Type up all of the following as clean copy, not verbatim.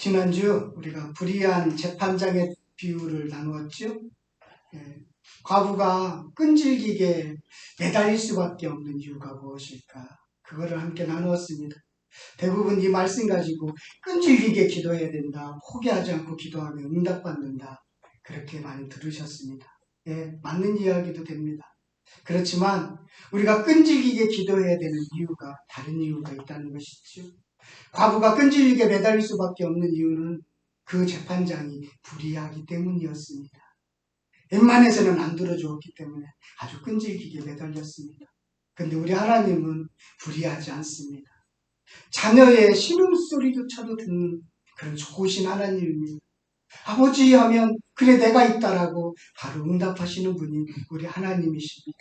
지난주 우리가 불의한 재판장의 비유를 나누었죠. 예, 과부가 끈질기게 매달릴 수밖에 없는 이유가 무엇일까? 그거를 함께 나누었습니다. 대부분 이 말씀 가지고 끈질기게 기도해야 된다. 포기하지 않고 기도하면 응답받는다. 그렇게 많이 들으셨습니다. 예, 맞는 이야기도 됩니다. 그렇지만 우리가 끈질기게 기도해야 되는 이유가 다른 이유가 있다는 것이죠. 과부가 끈질기게 매달릴 수밖에 없는 이유는 그 재판장이 불의하기 때문이었습니다. 웬만해서는 안 들어주었기 때문에 아주 끈질기게 매달렸습니다. 그런데 우리 하나님은 불의하지 않습니다. 자녀의 신음소리조차도 듣는 그런 좋으신 하나님입니다. 아버지 하면 그래 내가 있다라고 바로 응답하시는 분이 우리 하나님이십니다.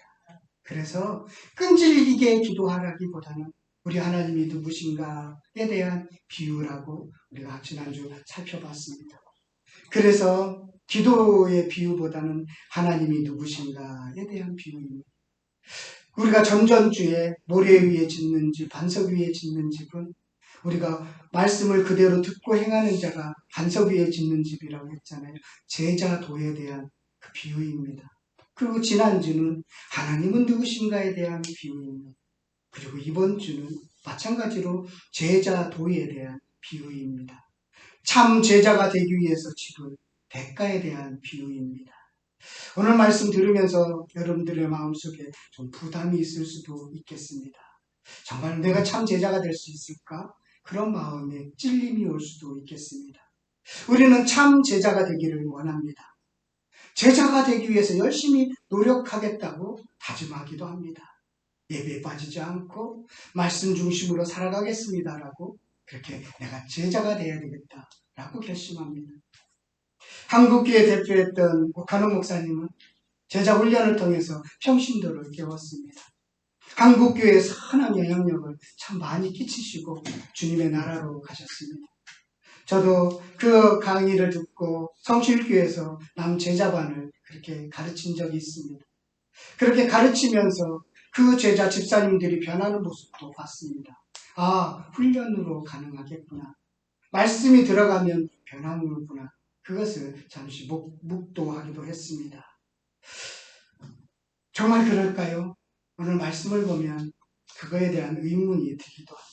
그래서 끈질기게 기도하라기보다는 우리 하나님이 누구신가에 대한 비유라고 우리가 지난주 살펴봤습니다. 그래서 기도의 비유보다는 하나님이 누구신가에 대한 비유입니다. 우리가 전전주에 모래 위에 짓는 집, 반석 위에 짓는 집은 우리가 말씀을 그대로 듣고 행하는 자가 반석 위에 짓는 집이라고 했잖아요. 제자도에 대한 그 비유입니다. 그리고 지난주는 하나님은 누구신가에 대한 비유입니다. 그리고 이번 주는 마찬가지로 제자도에 대한 비유입니다. 참 제자가 되기 위해서 치를 대가에 대한 비유입니다. 오늘 말씀 들으면서 여러분들의 마음속에 좀 부담이 있을 수도 있겠습니다. 정말 내가 참 제자가 될 수 있을까? 그런 마음에 찔림이 올 수도 있겠습니다. 우리는 참 제자가 되기를 원합니다. 제자가 되기 위해서 열심히 노력하겠다고 다짐하기도 합니다. 예배에 빠지지 않고 말씀 중심으로 살아가겠습니다라고 그렇게 내가 제자가 되어야 되겠다라고 결심합니다. 한국교회 대표했던 오카노 목사님은 제자 훈련을 통해서 평신도를 깨웠습니다. 한국교회의 선한 영향력을 참 많이 끼치시고 주님의 나라로 가셨습니다. 저도 그 강의를 듣고 성실교회에서 남제자반을 그렇게 가르친 적이 있습니다. 그렇게 가르치면서 그 제자 집사님들이 변하는 모습도 봤습니다. 아, 훈련으로 가능하겠구나. 말씀이 들어가면 변하는구나. 그것을 잠시 묵도하기도 했습니다. 정말 그럴까요? 오늘 말씀을 보면 그거에 대한 의문이 들기도 합니다.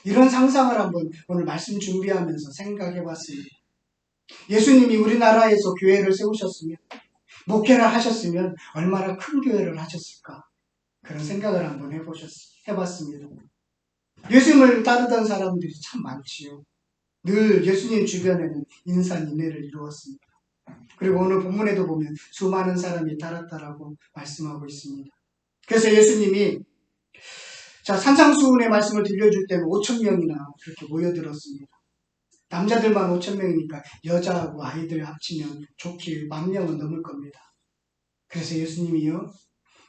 이런 상상을 한번 오늘 말씀 준비하면서 생각해 봤습니다. 예수님이 우리나라에서 교회를 세우셨으면, 목회를 하셨으면 얼마나 큰 교회를 하셨을까? 그런 생각을 한번 해봤습니다. 예수님을 따르던 사람들이 참 많지요. 늘 예수님 주변에는 인산인해를 이루었습니다. 그리고 오늘 본문에도 보면 수많은 사람이 따랐다라고 말씀하고 있습니다. 그래서 예수님이 산상수훈의 말씀을 들려줄 때는 5,000명이나 그렇게 모여들었습니다. 남자들만 5,000명이니까 여자하고 아이들 합치면 좋게 10,000명은 넘을 겁니다. 그래서 예수님이요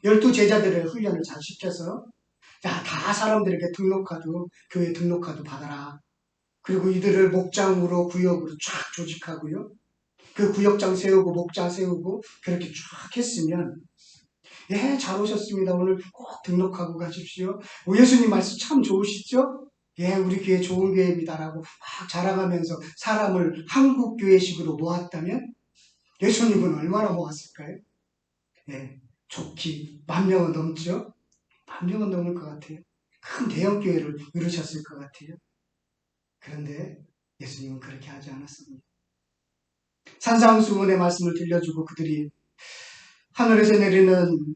12제자들의 훈련을 잘 시켜서 다 사람들에게 등록카드, 교회 등록카드 받아라. 그리고 이들을 목장으로 구역으로 쫙 조직하고요. 그 구역장 세우고 목장 세우고 그렇게 쫙 했으면 예, 잘 오셨습니다. 오늘 꼭 등록하고 가십시오. 예수님 말씀 참 좋으시죠? 예, 우리 교회 좋은 교회입니다라고 막 자랑하면서 사람을 한국 교회식으로 모았다면 예수님은 얼마나 모았을까요? 예, 좋기 10,000명은 넘죠? 10,000명은 넘을 것 같아요. 큰 대형 교회를 이루셨을 것 같아요. 그런데 예수님은 그렇게 하지 않았습니다. 산상수훈의 말씀을 들려주고 그들이 하늘에서 내리는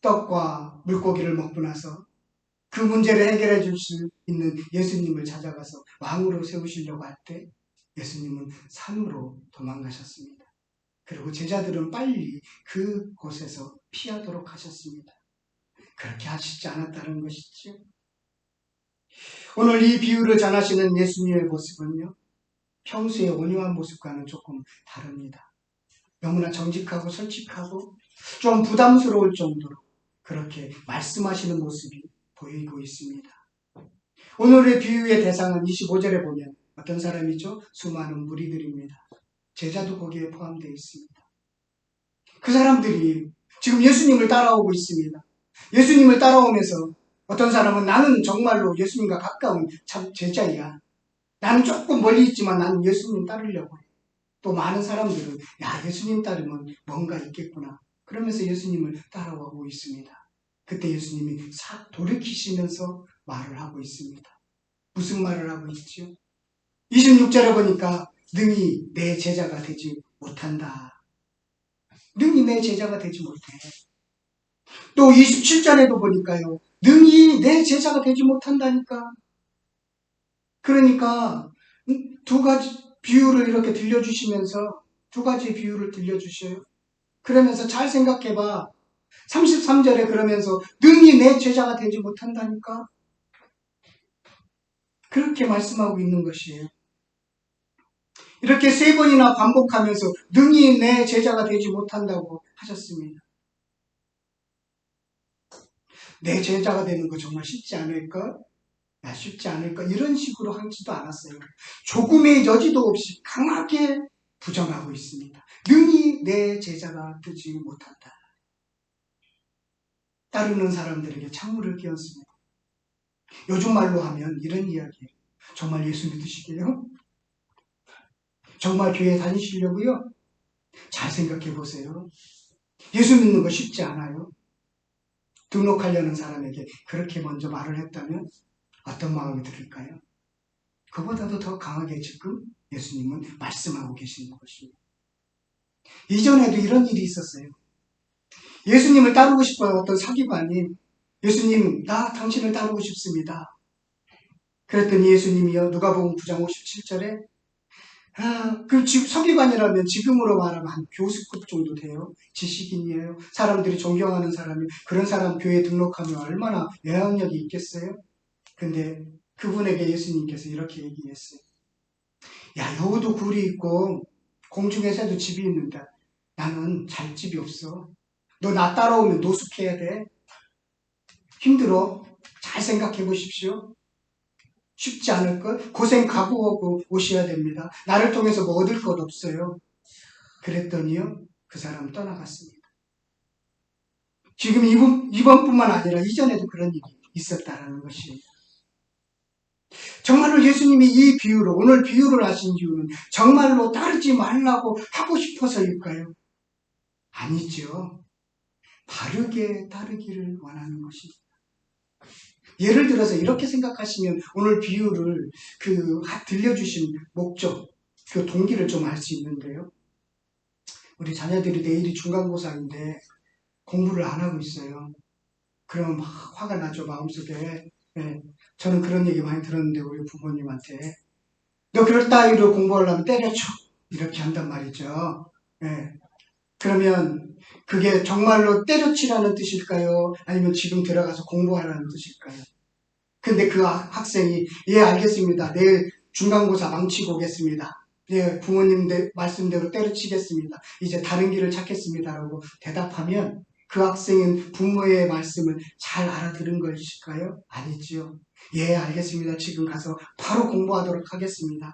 떡과 물고기를 먹고 나서 그 문제를 해결해 줄 수 있는 예수님을 찾아가서 왕으로 세우시려고 할 때 예수님은 산으로 도망가셨습니다. 그리고 제자들은 빨리 그곳에서 피하도록 하셨습니다. 그렇게 하시지 않았다는 것이죠. 오늘 이 비유를 전하시는 예수님의 모습은요. 평소의 온유한 모습과는 조금 다릅니다. 너무나 정직하고 솔직하고 좀 부담스러울 정도로 그렇게 말씀하시는 모습이 보이고 있습니다. 오늘의 비유의 대상은 25절에 보면 어떤 사람이죠? 수많은 무리들입니다. 제자도 거기에 포함되어 있습니다. 그 사람들이 지금 예수님을 따라오고 있습니다. 예수님을 따라오면서 어떤 사람은 나는 정말로 예수님과 가까운 참 제자야. 나는 조금 멀리 있지만 나는 예수님 따르려고 해. 또 많은 사람들은 야, 예수님 따르면 뭔가 있겠구나. 그러면서 예수님을 따라가고 있습니다. 그때 예수님이 싹 돌이키시면서 말을 하고 있습니다. 무슨 말을 하고 있죠? 26절에 보니까 능히 내 제자가 되지 못한다. 능히 내 제자가 되지 못해. 또 27절에도 보니까요. 능히 내 제자가 되지 못한다니까. 그러니까 두 가지 비유를 이렇게 들려주시면서 두 가지 비유를 들려주셔요. 그러면서 잘 생각해봐. 33절에 그러면서 능히 내 제자가 되지 못한다니까. 그렇게 말씀하고 있는 것이에요. 이렇게 세 번이나 반복하면서 능히 내 제자가 되지 못한다고 하셨습니다. 내 제자가 되는 거 정말 쉽지 않을까? 쉽지 않을까? 이런 식으로 하지도 않았어요. 조금의 여지도 없이 강하게 부정하고 있습니다. 능히 내 제자가 되지 못한다. 따르는 사람들에게 찬물을 끼얹습니다. 요즘 말로 하면 이런 이야기예요. 정말 예수 믿으시게요? 정말 교회 다니시려고요? 잘 생각해 보세요. 예수 믿는 거 쉽지 않아요. 등록하려는 사람에게 그렇게 먼저 말을 했다면 어떤 마음이 들을까요? 그보다도 더 강하게 지금 예수님은 말씀하고 계시는 것입니다. 이전에도 이런 일이 있었어요. 예수님을 따르고 싶어요. 어떤 사기관이 예수님, 나 당신을 따르고 싶습니다. 그랬더니 예수님이요. 누가복음 9장 57절에 서기관이라면 지금으로 말하면 한 교수급 정도 돼요. 지식인이에요. 사람들이 존경하는 사람이 그런 사람 교회에 등록하면 얼마나 영향력이 있겠어요? 근데 그분에게 예수님께서 이렇게 얘기했어요. 야, 여우도 굴이 있고 공중에 새도 집이 있는데 나는 잘 집이 없어. 너 나 따라오면 노숙해야 돼. 힘들어. 잘 생각해 보십시오. 쉽지 않을 것. 고생 각오하고 오셔야 됩니다. 나를 통해서 뭐 얻을 것 없어요. 그랬더니요. 그 사람 떠나갔습니다. 지금 이번뿐만 아니라 이전에도 그런 일이 있었다는 것이에요. 정말로 예수님이 이 비유로 오늘 비유를 하신 이유는 정말로 따르지 말라고 하고 싶어서일까요? 아니죠. 바르게 따르기를 원하는 것입니다. 예를 들어서 이렇게 생각하시면 오늘 비유를 들려주신 목적, 그 동기를 좀 알 수 있는데요. 우리 자녀들이 내일이 중간고사인데 공부를 안 하고 있어요. 그러면 막 화가 나죠, 마음속에. 네. 저는 그런 얘기 많이 들었는데 우리 부모님한테 너 그럴 따위로 공부하려면 때려쳐 이렇게 한단 말이죠. 네. 그러면 그게 정말로 때려치라는 뜻일까요? 아니면 지금 들어가서 공부하라는 뜻일까요? 근데 그 학생이 예 알겠습니다. 내일 중간고사 망치고 오겠습니다. 예 부모님 말씀대로 때려치겠습니다. 이제 다른 길을 찾겠습니다라고 대답하면 그 학생은 부모의 말씀을 잘 알아들은 것일까요? 아니지요. 예 알겠습니다. 지금 가서 바로 공부하도록 하겠습니다.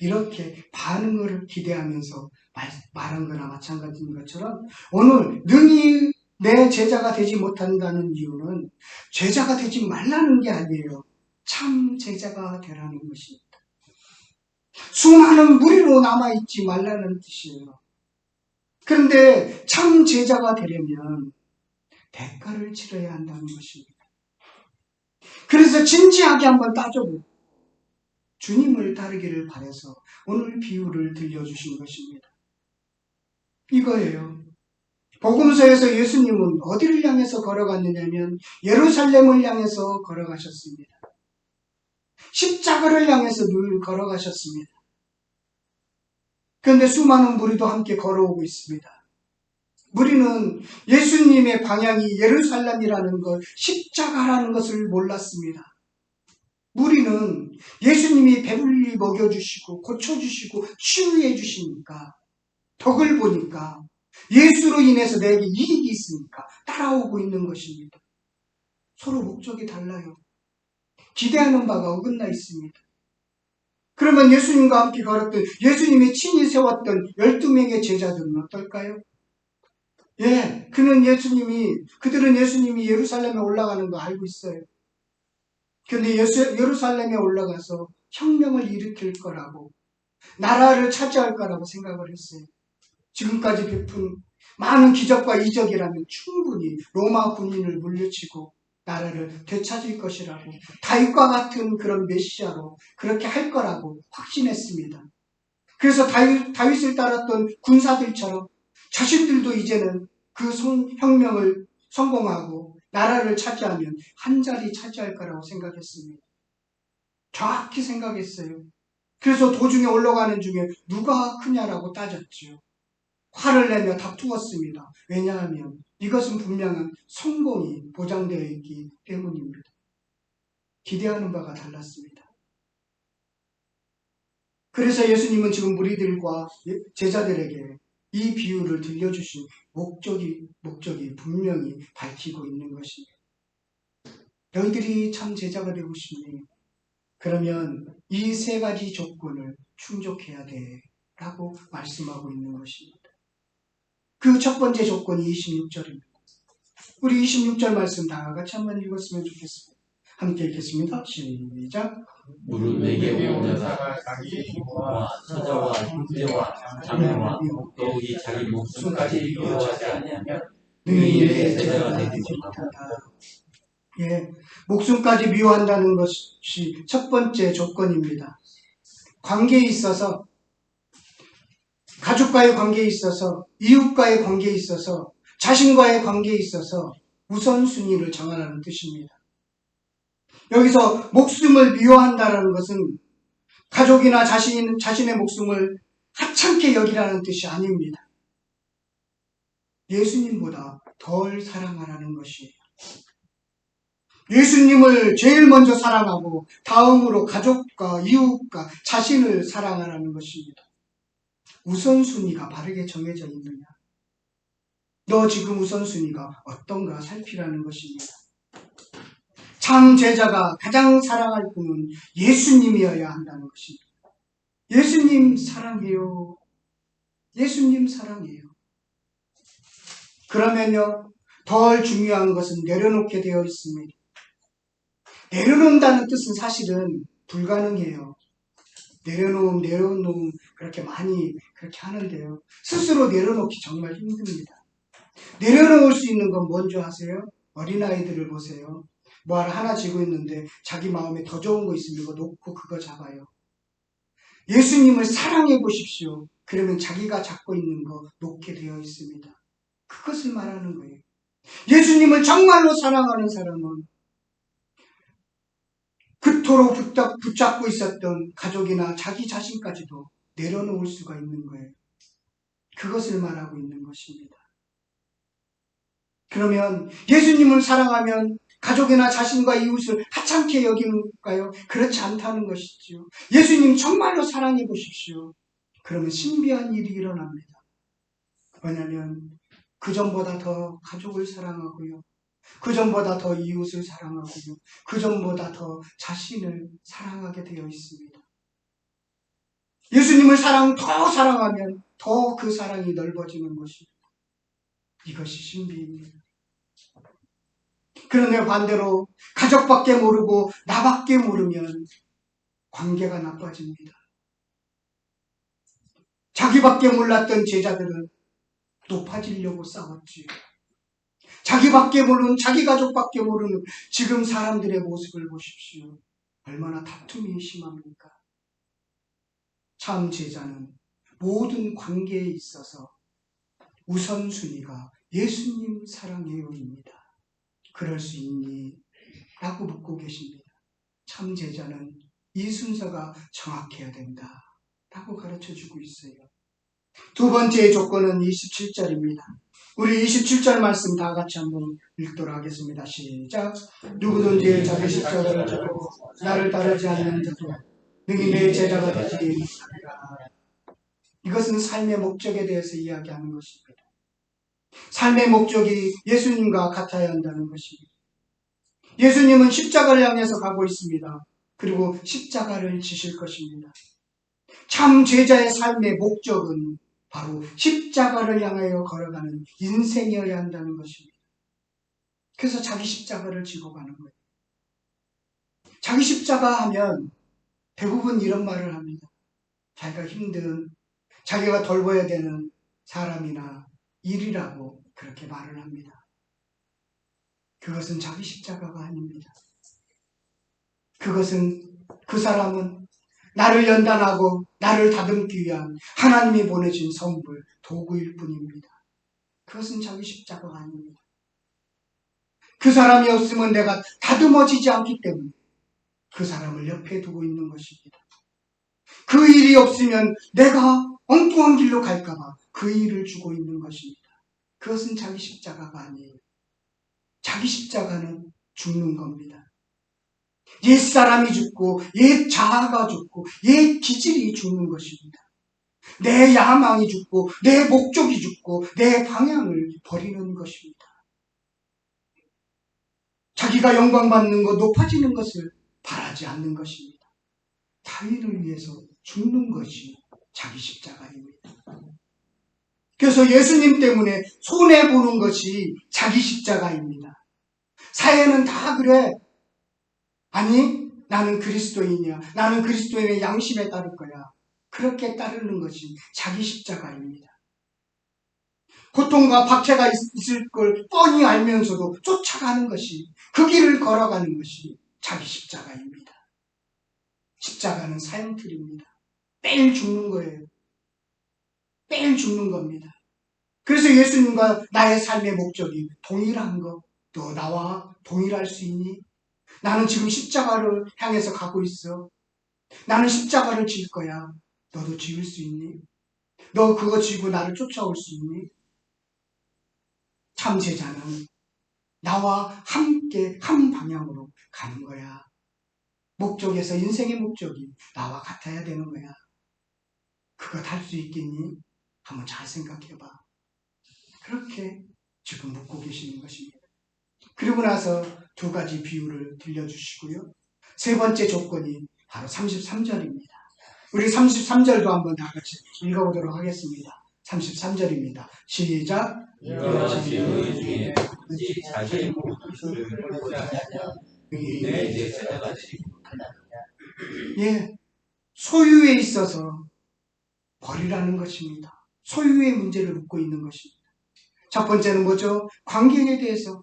이렇게 반응을 기대하면서 말한 거나 마찬가지인 것처럼 오늘 능히 내 제자가 되지 못한다는 이유는 제자가 되지 말라는 게 아니에요. 참 제자가 되라는 것입니다. 수많은 무리로 남아있지 말라는 뜻이에요. 그런데 참 제자가 되려면 대가를 치러야 한다는 것입니다. 그래서 진지하게 한번 따져보고 주님을 따르기를 바라서 오늘 비유를 들려주신 것입니다. 이거예요. 복음서에서 예수님은 어디를 향해서 걸어갔느냐면 예루살렘을 향해서 걸어가셨습니다. 십자가를 향해서 늘 걸어가셨습니다. 그런데 수많은 무리도 함께 걸어오고 있습니다. 무리는 예수님의 방향이 예루살렘이라는 것, 십자가라는 것을 몰랐습니다. 무리는 예수님이 배불리 먹여주시고 고쳐주시고 치유해 주시니까 덕을 보니까 예수로 인해서 내게 이익이 있으니까 따라오고 있는 것입니다. 서로 목적이 달라요. 기대하는 바가 어긋나 있습니다. 그러면 예수님과 함께 걸었던 예수님이 친히 세웠던 12명의 제자들은 어떨까요? 예, 그들은 예수님이 예루살렘에 올라가는 거 알고 있어요. 근데 예루살렘에 올라가서 혁명을 일으킬 거라고, 나라를 차지할 거라고 생각을 했어요. 지금까지 베푼 많은 기적과 이적이라면 충분히 로마 군인을 물리치고 나라를 되찾을 것이라고, 다윗과 같은 그런 메시아로 그렇게 할 거라고 확신했습니다. 그래서 다윗을 따랐던 군사들처럼 자신들도 이제는 그 혁명을 성공하고 나라를 차지하면 한 자리 차지할 거라고 생각했습니다. 정확히 생각했어요. 그래서 도중에 올라가는 중에 누가 크냐라고 따졌죠. 화를 내며 다투었습니다. 왜냐하면 이것은 분명한 성공이 보장되어 있기 때문입니다. 기대하는 바가 달랐습니다. 그래서 예수님은 지금 무리들과 제자들에게 이 비유를 들려주신 목적이 분명히 밝히고 있는 것입니다. 너희들이 참 제자가 되고 싶니? 그러면 이 세 가지 조건을 충족해야 돼 라고 말씀하고 있는 것입니다. 그 첫 번째 조건이 26절입니다. 우리 26절 말씀 다 같이 한번 읽었으면 좋겠습니다. 함께 읽겠습니다. 시작. 무릇 내게 온 자가 자기 부모와 처자와 형제와 자매와 더욱이 자기 목숨까지 미워하지 아니하면 능히 내 제자가 되지 못한다. 예, 목숨까지 미워한다는 것이 첫 번째 조건입니다. 관계에 있어서, 가족과의 관계에 있어서, 이웃과의 관계에 있어서, 자신과의 관계에 있어서 우선순위를 정하라는 뜻입니다. 여기서 목숨을 미워한다는 것은 가족이나 자신의 목숨을 하찮게 여기라는 뜻이 아닙니다. 예수님보다 덜 사랑하라는 것이에요. 예수님을 제일 먼저 사랑하고 다음으로 가족과 이웃과 자신을 사랑하라는 것입니다. 우선순위가 바르게 정해져 있느냐? 너 지금 우선순위가 어떤가 살피라는 것입니다. 참 제자가 가장 사랑할 분은 예수님이어야 한다는 것입니다. 예수님 사랑해요. 예수님 사랑해요. 그러면요, 덜 중요한 것은 내려놓게 되어 있습니다. 내려놓는다는 뜻은 사실은 불가능해요. 내려놓음 그렇게 많이 그렇게 하는데요. 스스로 내려놓기 정말 힘듭니다. 내려놓을 수 있는 건 뭔지 아세요? 어린아이들을 보세요. 뭐 하나 쥐고 있는데 자기 마음에 더 좋은 거 있으면 이거 놓고 그거 잡아요. 예수님을 사랑해 보십시오. 그러면 자기가 잡고 있는 거 놓게 되어 있습니다. 그것을 말하는 거예요. 예수님을 정말로 사랑하는 사람은 그토록 붙잡고 있었던 가족이나 자기 자신까지도 내려놓을 수가 있는 거예요. 그것을 말하고 있는 것입니다. 그러면 예수님을 사랑하면 가족이나 자신과 이웃을 하찮게 여기는가요? 그렇지 않다는 것이지요. 예수님 정말로 사랑해 보십시오. 그러면 신비한 일이 일어납니다. 왜냐하면 그전보다 더 가족을 사랑하고요. 그전보다 더 이웃을 사랑하고요. 그전보다 더 자신을 사랑하게 되어 있습니다. 예수님을 더 사랑하면 더 그 사랑이 넓어지는 것입니다. 이것이 신비입니다. 그런데 반대로 가족밖에 모르고 나밖에 모르면 관계가 나빠집니다. 자기밖에 몰랐던 제자들은 높아지려고 싸웠지요. 자기밖에 모르는, 자기 가족밖에 모르는 지금 사람들의 모습을 보십시오. 얼마나 다툼이 심합니까? 참 제자는 모든 관계에 있어서 우선순위가 예수님 사랑해요입니다. 그럴 수 있니? 라고 묻고 계십니다. 참 제자는 이 순서가 정확해야 된다 라고 가르쳐주고 있어요. 두 번째 조건은 27절입니다. 우리 27절 말씀 다 같이 한번 읽도록 하겠습니다. 시작. 누구든지 자기 십자가를 지고 나를 따르지 않는 자도 능히 내 제자가 되지 못하리라. 이것은 삶의 목적에 대해서 이야기하는 것입니다. 삶의 목적이 예수님과 같아야 한다는 것입니다. 예수님은 십자가를 향해서 가고 있습니다. 그리고 십자가를 지실 것입니다. 참 제자의 삶의 목적은 바로 십자가를 향하여 걸어가는 인생이어야 한다는 것입니다. 그래서 자기 십자가를 지고 가는 거예요. 자기 십자가 하면 대부분 이런 말을 합니다. 자기가 힘든, 자기가 돌봐야 되는 사람이나 일이라고 그렇게 말을 합니다. 그것은 자기 십자가가 아닙니다. 그것은 그 사람은 나를 연단하고 나를 다듬기 위한 하나님이 보내신 선물, 도구일 뿐입니다. 그것은 자기 십자가가 아닙니다. 그 사람이 없으면 내가 다듬어지지 않기 때문에 그 사람을 옆에 두고 있는 것입니다. 그 일이 없으면 내가 엉뚱한 길로 갈까봐 그 일을 주고 있는 것입니다. 그것은 자기 십자가가 아니에요. 자기 십자가는 죽는 겁니다. 옛사람이 죽고 옛 자아가 죽고 옛 기질이 죽는 것입니다. 내 야망이 죽고 내 목적이 죽고 내 방향을 버리는 것입니다. 자기가 영광받는 것, 높아지는 것을 바라지 않는 것입니다. 타인을 위해서 죽는 것이 자기 십자가입니다. 그래서 예수님 때문에 손해보는 것이 자기 십자가입니다. 사회는 다 그래. 아니, 나는 그리스도인이야. 나는 그리스도인의 양심에 따를 거야. 그렇게 따르는 것이 자기 십자가입니다. 고통과 박해가 있을 걸 뻔히 알면서도 쫓아가는 것이, 그 길을 걸어가는 것이 자기 십자가입니다. 십자가는 사형틀입니다. 매일 죽는 거예요. 매일 죽는 겁니다. 그래서 예수님과 나의 삶의 목적이 동일한 거, 너 나와 동일할 수 있니? 나는 지금 십자가를 향해서 가고 있어. 나는 십자가를 질 거야. 너도 지을 수 있니? 너 그거 지고 나를 쫓아올 수 있니? 참 제자는 나와 함께 한 방향으로 가는 거야. 목적에서 인생의 목적이 나와 같아야 되는 거야. 그거 할 수 있겠니? 한번 잘 생각해봐. 그렇게 지금 묻고 계시는 것입니다. 그리고 나서 두 가지 비유를 들려주시고요. 세 번째 조건이 바로 33절입니다. 우리 33절도 한번 다 같이 읽어보도록 하겠습니다. 33절입니다. 시작. 이와 같이 너희 중에 누구든지 자기의 목숨을 버리지 않으면 그게 내 제자가 되지 못하느냐. 예, 소유에 있어서 버리라는 것입니다. 소유의 문제를 묻고 있는 것입니다. 첫 번째는 뭐죠? 관계에 대해서,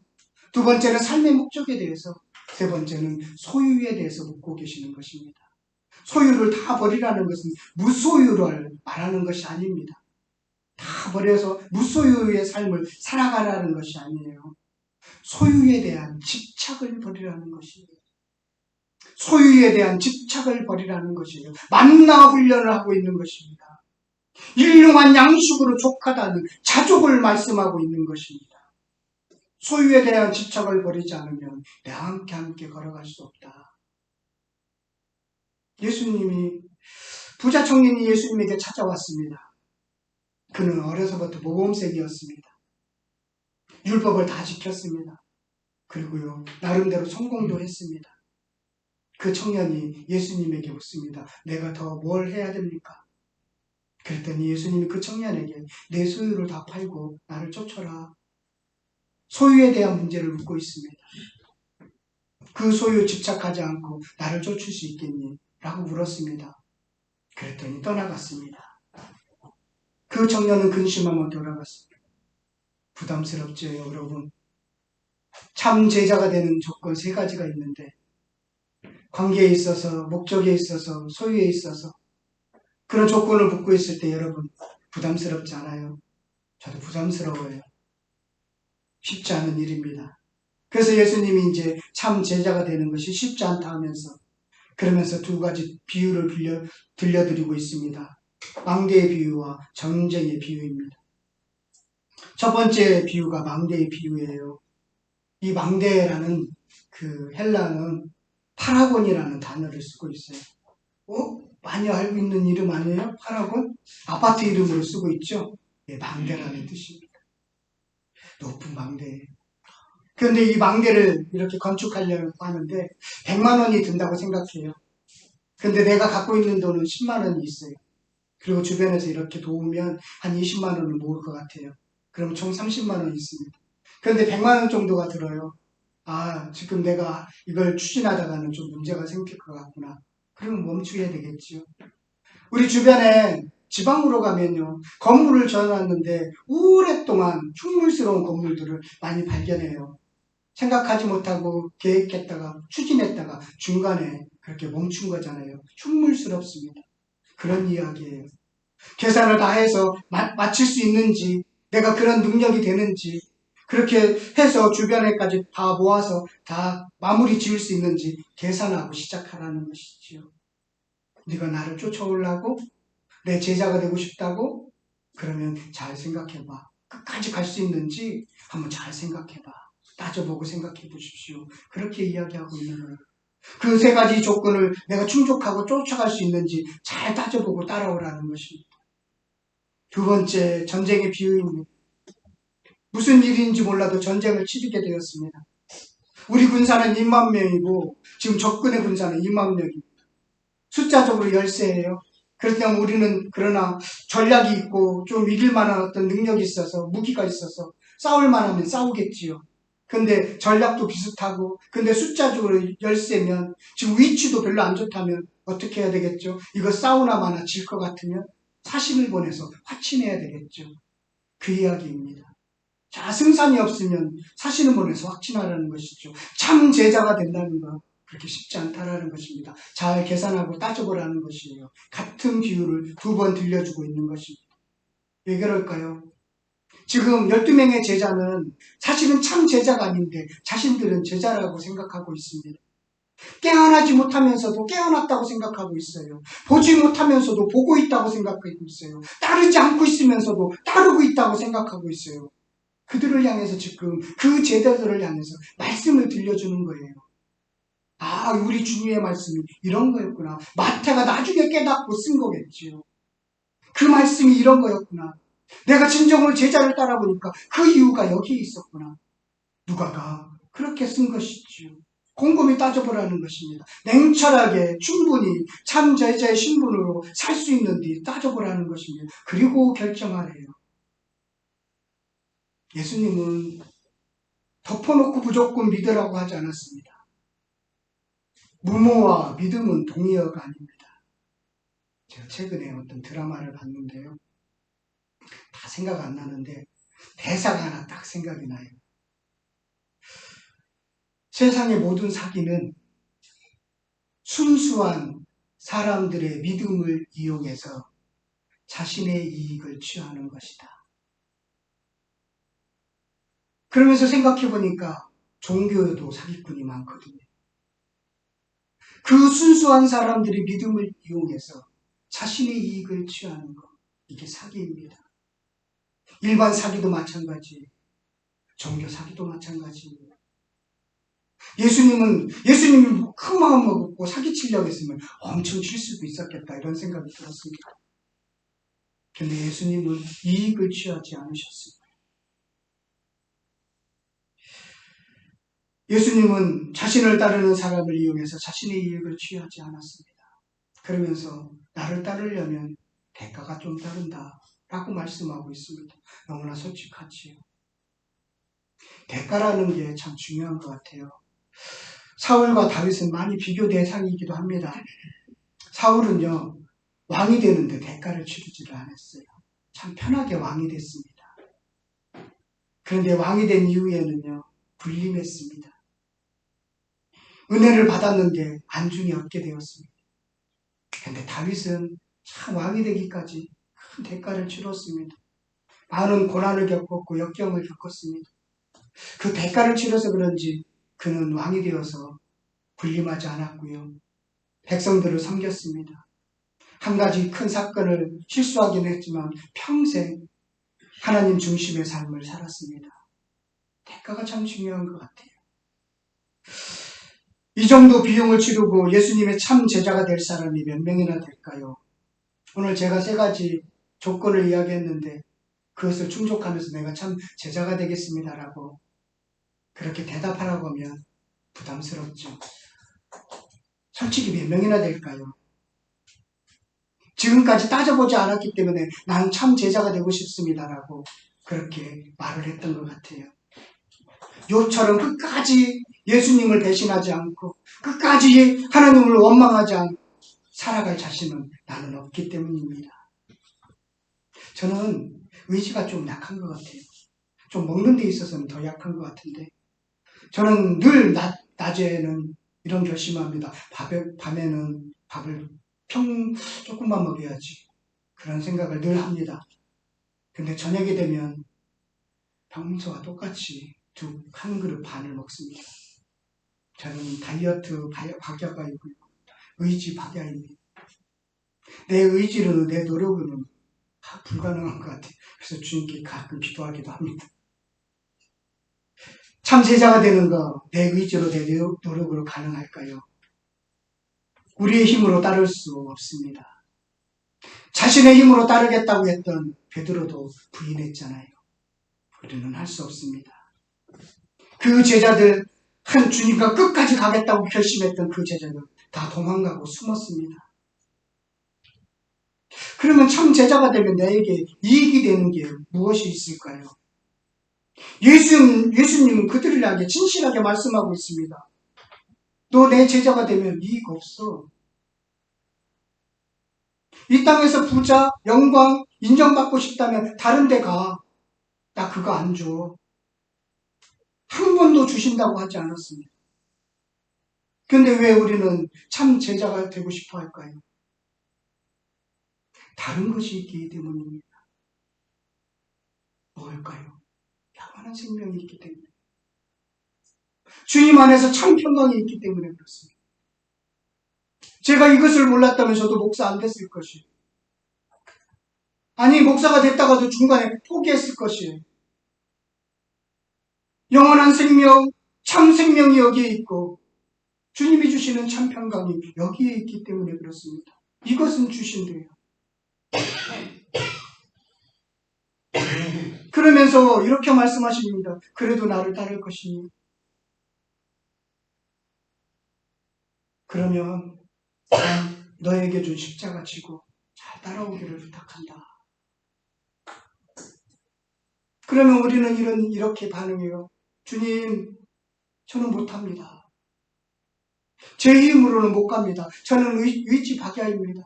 두 번째는 삶의 목적에 대해서, 세 번째는 소유에 대해서 묻고 계시는 것입니다. 소유를 다 버리라는 것은 무소유를 말하는 것이 아닙니다. 다 버려서 무소유의 삶을 살아가라는 것이 아니에요. 소유에 대한 집착을 버리라는 것이에요. 소유에 대한 집착을 버리라는 것이에요. 만나 훈련을 하고 있는 것입니다. 일용한 양식으로 족하다는 자족을 말씀하고 있는 것입니다. 소유에 대한 집착을 버리지 않으면 내와 함께 걸어갈 수 없다. 예수님이, 부자 청년이 예수님에게 찾아왔습니다. 그는 어려서부터 모범생이었습니다. 율법을 다 지켰습니다. 그리고요, 나름대로 성공도 했습니다. 그 청년이 예수님에게 묻습니다. 내가 더 뭘 해야 됩니까? 그랬더니 예수님이 그 청년에게 내 소유를 다 팔고 나를 쫓아라. 소유에 대한 문제를 묻고 있습니다. 그 소유 집착하지 않고 나를 쫓을 수 있겠니? 라고 물었습니다. 그랬더니 떠나갔습니다. 그 청년은 근심하며 돌아갔습니다. 부담스럽죠, 여러분? 참 제자가 되는 조건 세 가지가 있는데, 관계에 있어서, 목적에 있어서, 소유에 있어서 그런 조건을 묻고 있을 때 여러분 부담스럽지 않아요? 저도 부담스러워요. 쉽지 않은 일입니다. 그래서 예수님이 이제 참 제자가 되는 것이 쉽지 않다 하면서, 그러면서 두 가지 비유를 들려드리고 있습니다. 망대의 비유와 전쟁의 비유입니다. 첫 번째 비유가 망대의 비유예요. 이 망대라는 그 헬라는 파라곤이라는 단어를 쓰고 있어요. 많이 알고 있는 이름 아니에요? 파라곤? 아파트 이름으로 쓰고 있죠? 네, 망대라는 뜻입니다. 높은 망대. 그런데 이 망대를 이렇게 건축하려고 하는데 100만 원이 든다고 생각해요. 근데 내가 갖고 있는 돈은 10만 원이 있어요. 그리고 주변에서 이렇게 도우면 한 20만 원을 모을 것 같아요. 그럼 총 30만 원이 있습니다. 그런데 100만 원 정도가 들어요. 지금 내가 이걸 추진하다가는 좀 문제가 생길 것 같구나. 그러면 멈춰야 되겠지요. 우리 주변에 지방으로 가면요, 건물을 지어놨는데 오랫동안 흉물스러운 건물들을 많이 발견해요. 생각하지 못하고 계획했다가 추진했다가 중간에 그렇게 멈춘 거잖아요. 흉물스럽습니다. 그런 이야기예요. 계산을 다 해서 마칠 수 있는지, 내가 그런 능력이 되는지, 그렇게 해서 주변에까지 다 모아서 다 마무리 지을 수 있는지 계산하고 시작하라는 것이지요. 네가 나를 쫓아오려고? 내 제자가 되고 싶다고? 그러면 잘 생각해봐. 끝까지 갈 수 있는지 한번 잘 생각해봐. 따져보고 생각해 보십시오. 그렇게 이야기하고 있는 거예요. 그 세 가지 조건을 내가 충족하고 쫓아갈 수 있는지 잘 따져보고 따라오라는 것입니다. 두 번째, 전쟁의 비유입니다. 무슨 일인지 몰라도 전쟁을 치르게 되었습니다. 우리 군사는 2만 명이고 지금 적군의 군사는 2만 명입니다. 숫자적으로 열세예요. 그렇다면 우리는 그러나 전략이 있고 좀 이길 만한 어떤 능력이 있어서 무기가 있어서 싸울 만하면 싸우겠지요. 근데 전략도 비슷하고 근데 숫자적으로 열세면 지금 위치도 별로 안 좋다면 어떻게 해야 되겠죠? 이거 싸우나 마나 질 것 같으면 사신을 보내서 확친해야 되겠죠. 그 이야기입니다. 자, 승산이 없으면 사신을 보내서 확친하라는 것이죠. 참 제자가 된다는 것 그렇게 쉽지 않다라는 것입니다. 잘 계산하고 따져보라는 것이에요. 같은 비유를 두 번 들려주고 있는 것입니다. 왜 그럴까요? 지금 12명의 제자는 사실은 참 제자가 아닌데 자신들은 제자라고 생각하고 있습니다. 깨어나지 못하면서도 깨어났다고 생각하고 있어요. 보지 못하면서도 보고 있다고 생각하고 있어요. 따르지 않고 있으면서도 따르고 있다고 생각하고 있어요. 그들을 향해서 지금 그 제자들을 향해서 말씀을 들려주는 거예요. 우리 주님의 말씀이 이런 거였구나. 마태가 나중에 깨닫고 쓴 거겠지요. 그 말씀이 이런 거였구나. 내가 진정으로 제자를 따라보니까 그 이유가 여기에 있었구나. 누가가 그렇게 쓴 것이지요. 곰곰이 따져보라는 것입니다. 냉철하게 충분히 참 제자의 신분으로 살 수 있는지 따져보라는 것입니다. 그리고 결정하래요. 예수님은 덮어놓고 무조건 믿으라고 하지 않았습니다. 무모와 믿음은 동의어가 아닙니다. 제가 최근에 어떤 드라마를 봤는데요. 다 생각 안 나는데 대사가 하나 딱 생각이 나요. 세상의 모든 사기는 순수한 사람들의 믿음을 이용해서 자신의 이익을 취하는 것이다. 그러면서 생각해 보니까 종교에도 사기꾼이 많거든요. 그 순수한 사람들의 믿음을 이용해서 자신의 이익을 취하는 것, 이게 사기입니다. 일반 사기도 마찬가지예요. 종교 사기도 마찬가지입니다. 예수님이 큰 마음 먹고 사기치려고 했으면 엄청 칠 수도 있었겠다 이런 생각이 들었습니다. 근데 예수님은 이익을 취하지 않으셨습니다. 예수님은 자신을 따르는 사람을 이용해서 자신의 이익을 취하지 않았습니다. 그러면서 나를 따르려면 대가가 좀 따른다 라고 말씀하고 있습니다. 너무나 솔직하지요. 대가라는 게 참 중요한 것 같아요. 사울과 다윗은 많이 비교 대상이기도 합니다. 사울은요, 왕이 되는데 대가를 치르지를 않았어요. 참 편하게 왕이 됐습니다. 그런데 왕이 된 이후에는요, 불림했습니다. 은혜를 받았는데 안중이 없게 되었습니다. 그런데 다윗은 참 왕이 되기까지 큰 대가를 치렀습니다. 많은 고난을 겪었고 역경을 겪었습니다. 그 대가를 치러서 그런지 그는 왕이 되어서 불림하지 않았고요. 백성들을 섬겼습니다. 한 가지 큰 사건을 실수하긴 했지만 평생 하나님 중심의 삶을 살았습니다. 대가가 참 중요한 것 같아요. 이 정도 비용을 치르고 예수님의 참 제자가 될 사람이 몇 명이나 될까요? 오늘 제가 세 가지 조건을 이야기했는데 그것을 충족하면서 내가 참 제자가 되겠습니다라고 그렇게 대답하라고 하면 부담스럽죠. 솔직히 몇 명이나 될까요? 지금까지 따져보지 않았기 때문에 난 참 제자가 되고 싶습니다라고 그렇게 말을 했던 것 같아요. 요처럼 끝까지 예수님을 배신하지 않고 끝까지 하나님을 원망하지 않고 살아갈 자신은 나는 없기 때문입니다. 저는 의지가 좀 약한 것 같아요. 좀 먹는 데 있어서는 더 약한 것 같은데 저는 늘 낮에는 이런 결심합니다. 밤에는 밥을 조금만 먹여야지. 그런 생각을 늘 합니다. 근데 저녁이 되면 평소와 똑같이 한 그릇 반을 먹습니다. 저는 다이어트 박야가이고요. 의지 박야입니다. 내 의지로 내 노력으로는 불가능한 것 같아요. 그래서 주님께 가끔 기도하기도 합니다. 참 제자가 되는 거 내 의지로 내 노력으로 가능할까요? 우리의 힘으로 따를 수 없습니다. 자신의 힘으로 따르겠다고 했던 베드로도 부인했잖아요. 우리는 할 수 없습니다. 그 제자들 한 주님과 끝까지 가겠다고 결심했던 그 제자들 다 도망가고 숨었습니다. 그러면 참 제자가 되면 나에게 이익이 되는 게 무엇이 있을까요? 예수님은 그들을 향해 진실하게 말씀하고 있습니다. 너 내 제자가 되면 이익 없어. 이 땅에서 부자, 영광, 인정받고 싶다면 다른 데 가. 나 그거 안 줘. 한 번도 주신다고 하지 않았습니다. 근데 왜 우리는 참 제자가 되고 싶어 할까요? 다른 것이 있기 때문입니다. 뭘까요? 영원한 생명이 있기 때문에. 주님 안에서 참 평강이 있기 때문에 그렇습니다. 제가 이것을 몰랐다면 저도 목사 안 됐을 것이에요. 아니, 목사가 됐다가도 중간에 포기했을 것이에요. 영원한 생명, 참 생명이 여기에 있고 주님이 주시는 참 평강이 여기에 있기 때문에 그렇습니다. 이것은 주신대요. 그러면서 이렇게 말씀하십니다. 그래도 나를 따를 것이니. 그러면 너에게 준 십자가 지고 잘 따라오기를 부탁한다. 그러면 우리는 이렇게 반응해요. 주님, 저는 못합니다. 제 힘으로는 못 갑니다. 저는 의지 박야입니다.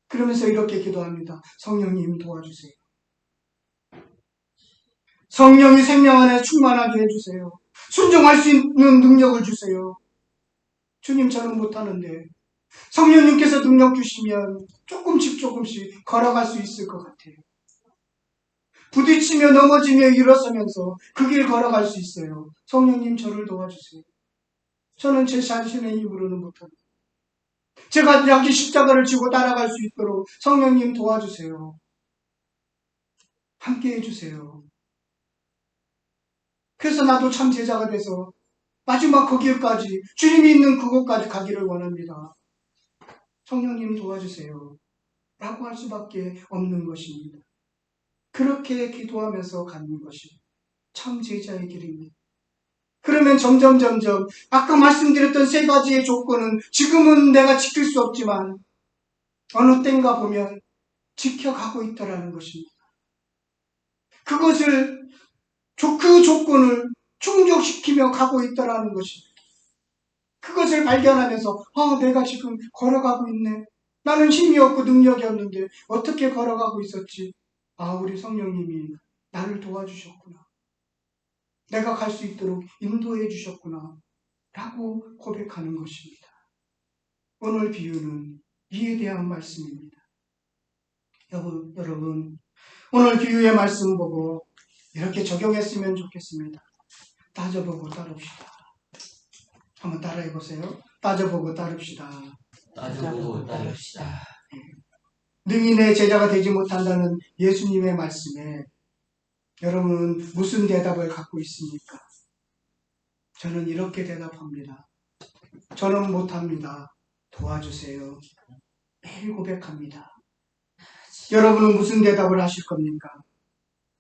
그러면서 이렇게 기도합니다. 성령님 도와주세요. 성령이 생명 안에 충만하게 해주세요. 순종할 수 있는 능력을 주세요. 주님, 저는 못하는데 성령님께서 능력 주시면 조금씩 걸어갈 수 있을 것 같아요. 부딪히며 넘어지며 일어서면서 그 길 걸어갈 수 있어요. 성령님, 저를 도와주세요. 저는 제 자신의 힘으로는 못합니다. 제가 여기 십자가를 지고 따라갈 수 있도록 성령님 도와주세요. 함께 해주세요. 그래서 나도 참 제자가 돼서 마지막 그 길까지, 주님이 있는 그곳까지 가기를 원합니다. 성령님 도와주세요. 라고 할 수밖에 없는 것입니다. 그렇게 기도하면서 가는 것이 참 제자의 길입니다. 그러면 점점 아까 말씀드렸던 세 가지의 조건은 지금은 내가 지킬 수 없지만 어느 때인가 보면 지켜가고 있더라는 것입니다. 그 조건을 충족시키며 가고 있더라는 것입니다. 그것을 발견하면서 내가 지금 걸어가고 있네. 나는 힘이 없고 능력이 없는데 어떻게 걸어가고 있었지? 우리 성령님이 나를 도와주셨구나. 내가 갈 수 있도록 인도해 주셨구나. 라고 고백하는 것입니다. 오늘 비유는 이에 대한 말씀입니다. 여러분, 오늘 비유의 말씀 보고 이렇게 적용했으면 좋겠습니다. 따져보고 따릅시다. 한번 따라해보세요. 따져보고 따릅시다. 따져보고 따릅시다. 능히 내 제자가 되지 못한다는 예수님의 말씀에 여러분 무슨 대답을 갖고 있습니까? 저는 이렇게 대답합니다. 저는 못합니다. 도와주세요. 매일 고백합니다. 여러분은 무슨 대답을 하실 겁니까?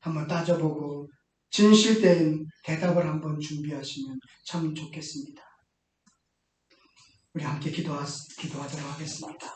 한번 따져보고 진실된 대답을 한번 준비하시면 참 좋겠습니다. 우리 함께 기도하도록 하겠습니다.